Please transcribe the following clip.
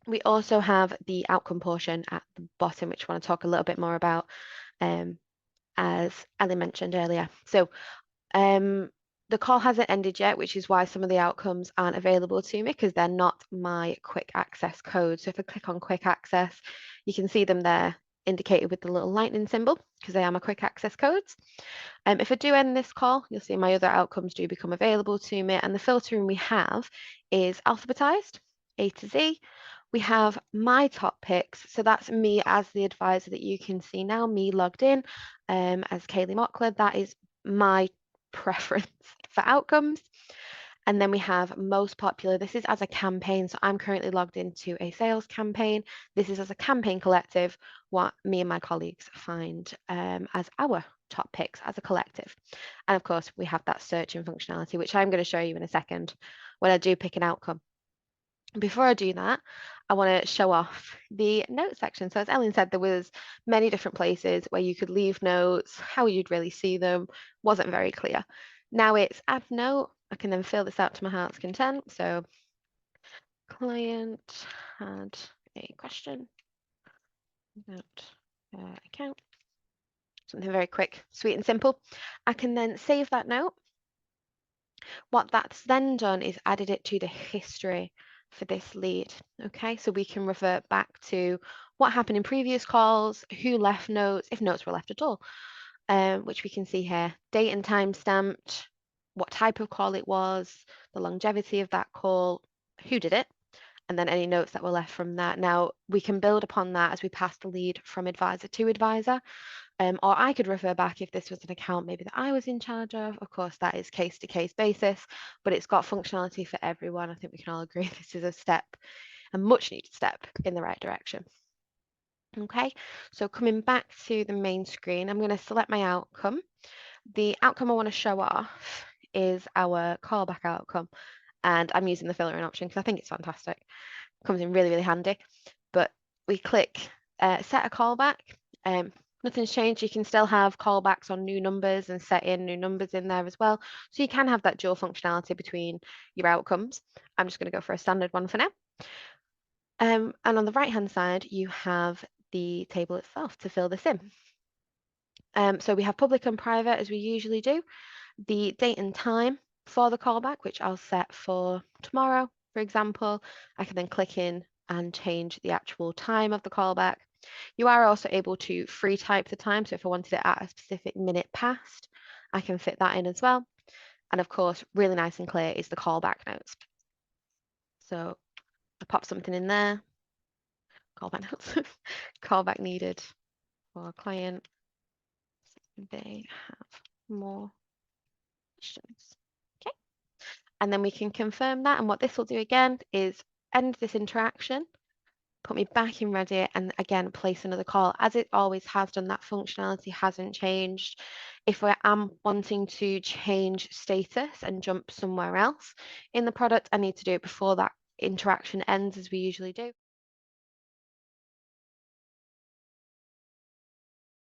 We also have the outcome portion at the bottom, which I want to talk a little bit more about, as Ellie mentioned earlier. So the call hasn't ended yet, which is why some of the outcomes aren't available to me because they're not my quick access code. So if I click on quick access, you can see them there indicated with the little lightning symbol because they are my quick access codes. If I do end this call, you'll see my other outcomes do become available to me, and the filtering we have is alphabetized, A to Z. We have my top picks, so that's me as the advisor that you can see now, me logged in as Kaylee Mockler. That is my preference for outcomes. And then we have most popular. This is as a campaign. So I'm currently logged into a sales campaign. This is as a campaign collective, what me and my colleagues find as our top picks as a collective. And of course, we have that searching functionality, which I'm going to show you in a second when I do pick an outcome. Before I do that, I want to show off the notes section. So as Ellen said, there was many different places where you could leave notes, how you'd really see them wasn't very clear. Now it's add note. I can then fill this out to my heart's content. So client had a question about account. Something very quick, sweet and simple. I can then save that note. What that's then done is added it to the history for this lead. Okay, so we can revert back to what happened in previous calls, who left notes, if notes were left at all, which we can see here, date and time stamped, what type of call it was, the longevity of that call, who did it, and then any notes that were left from that. Now we can build upon that as we pass the lead from advisor to advisor. Or I could refer back if this was an account maybe that I was in charge of. Of course, that is case to case basis, but it's got functionality for everyone. I think we can all agree this is a step, a much needed step in the right direction. Okay, so coming back to the main screen, I'm going to select my outcome. The outcome I want to show off is our callback outcome. And I'm using the filtering option because I think it's fantastic. It comes in really, really handy. But we click set a callback. Nothing's changed. You can still have callbacks on new numbers and set in new numbers in there as well. So you can have that dual functionality between your outcomes. I'm just going to go for a standard one for now. And on the right-hand side, you have the table itself to fill this in. So we have public and private as we usually do. The date and time for the callback, which I'll set for tomorrow, for example. I can then click in and change the actual time of the callback. You are also able to free type the time. So if I wanted it at a specific minute past, I can fit that in as well. And of course, really nice and clear is the callback notes. So I pop something in there. Callback notes. Callback needed for a client. They have more questions. Okay. And then we can confirm that. And what this will do again is end this interaction, put me back in Reddit, and again, place another call. As it always has done, that functionality hasn't changed. If I am wanting to change status and jump somewhere else in the product, I need to do it before that interaction ends, as we usually do.